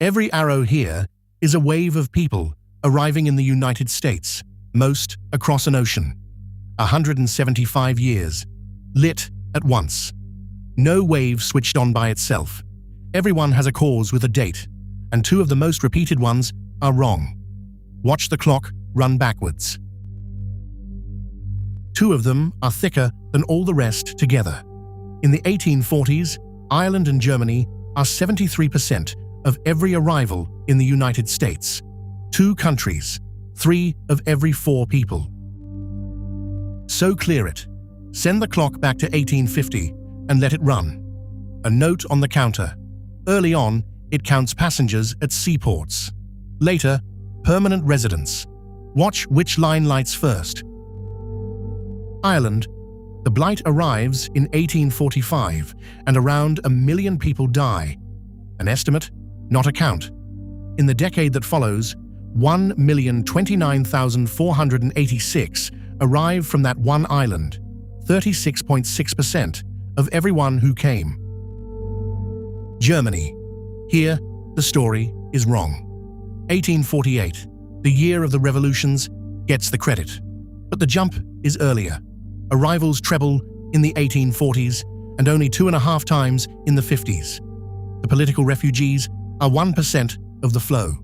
Every arrow here is a wave of people arriving in the United States, most across an ocean. 175 years, lit at once. No wave switched on by itself. Everyone has a cause with a date, and two of the most repeated ones are wrong. Watch the clock run backwards. Two of them are thicker than all the rest together. In the 1840s, Ireland and Germany are 73% of every arrival in the United States. 2 countries, 3 of every 4 people. So clear it. Send the clock back to 1850 and let it run. A note on the counter. Early on, it counts passengers at seaports. Later, permanent residents. Watch which line lights first. Ireland. The blight arrives in 1845 and around 1 million people die. An estimate, not a count. In the decade that follows, 1,029,486 arrive from that one island, 36.6% of everyone who came. Germany. Here, the story is wrong. 1848, the year of the revolutions, gets the credit. But the jump is earlier. Arrivals treble in the 1840s and only 2.5 times in the 50s. The political refugees are 1% of the flow.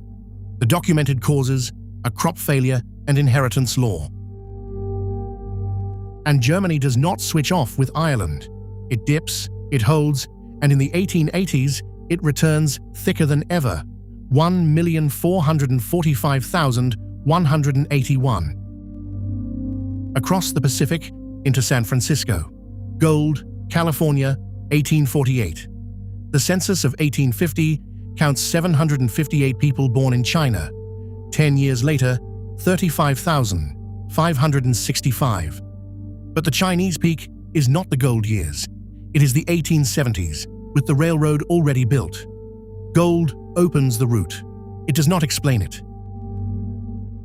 The documented causes are crop failure and inheritance law. And Germany does not switch off with Ireland. It dips, it holds, and in the 1880s, it returns thicker than ever, 1,445,181. Across the Pacific into San Francisco. Gold, California, 1848. The census of 1850 counts 758 people born in China. 10 years later, 35,565. But the Chinese peak is not the gold years. It is the 1870s, with the railroad already built. Gold opens the route. It does not explain it.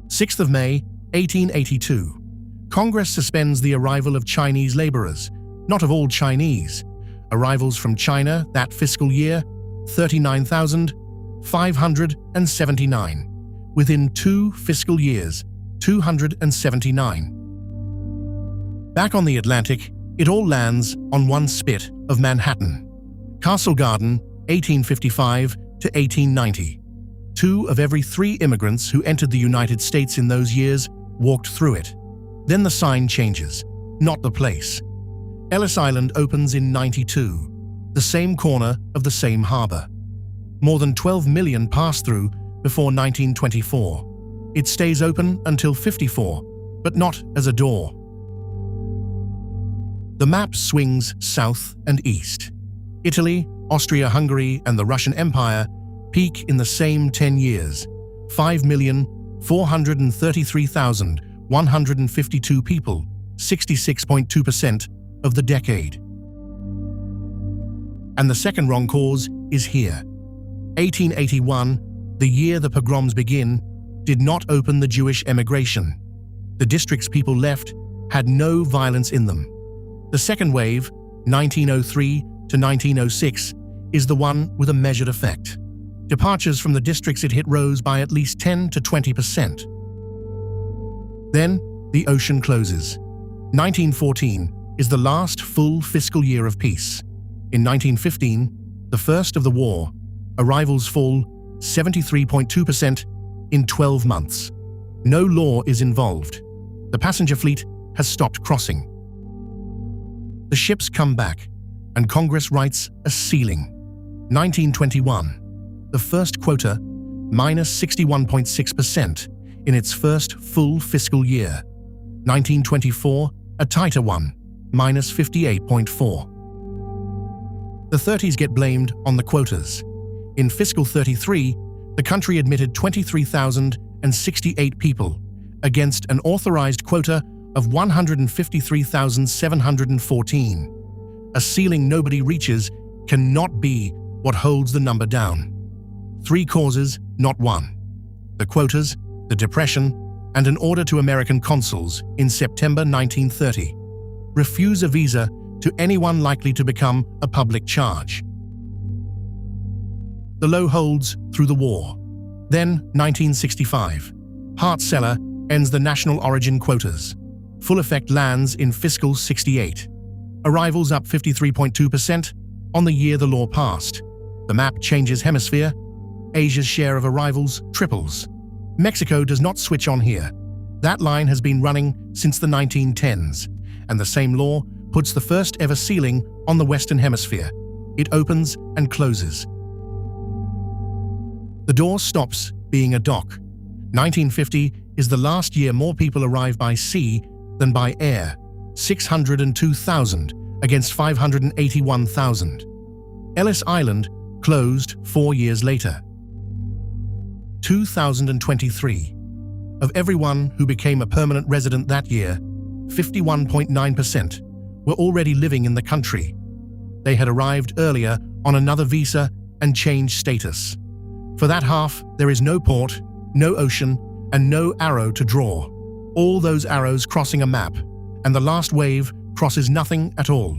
6th of May, 1882. Congress suspends the arrival of Chinese laborers, not of all Chinese. Arrivals from China that fiscal year, 39,579. Within 2 fiscal years, 279. Back on the Atlantic, it all lands on one spit of Manhattan. Castle Garden, 1855 to 1890. 2 of every 3 immigrants who entered the United States in those years walked through it. Then the sign changes, not the place. Ellis Island opens in 92, the same corner of the same harbor. More than 12 million pass through before 1924. It stays open until 54, but not as a door. The map swings south and east. Italy, Austria-Hungary, and the Russian Empire peak in the same 10 years. 5,433,152 people, 66.2% of the decade. And the second wrong cause is here. 1881, the year the pogroms begin, did not open the Jewish emigration. The districts people left had no violence in them. The second wave, 1903 to 1906, is the one with a measured effect. Departures from the districts it hit rose by at least 10 to 20%. Then, the ocean closes. 1914 is the last full fiscal year of peace. In 1915, the first of the war, arrivals fall 73.2% in 12 months. No law is involved. The passenger fleet has stopped crossing. The ships come back, and Congress writes a ceiling. 1921, the first quota, minus 61.6% in its first full fiscal year. 1924, a tighter one, minus 58.4%. The 30s get blamed on the quotas. In fiscal 33, the country admitted 23,068 people against an authorized quota of 153,714. A ceiling nobody reaches cannot be what holds the number down. 3 causes, not one. The quotas, the Depression, and an order to American consuls in September 1930. Refuse a visa to anyone likely to become a public charge. The low holds through the war. Then, 1965. Hart-Celler ends the national origin quotas. Full effect lands in fiscal 68. Arrivals up 53.2% on the year the law passed. The map changes hemisphere. Asia's share of arrivals triples. Mexico does not switch on here. That line has been running since the 1910s, and the same law puts the first ever ceiling on the Western Hemisphere. It opens and closes. The door stops being a dock. 1950 is the last year more people arrive by sea than by air, 602,000 against 581,000. Ellis Island closed 4 years later. 2023. Of everyone who became a permanent resident that year, 51.9% were already living in the country. They had arrived earlier on another visa and changed status. For that half, there is no port, no ocean, and no arrow to draw. All those arrows crossing a map, and the last wave crosses nothing at all.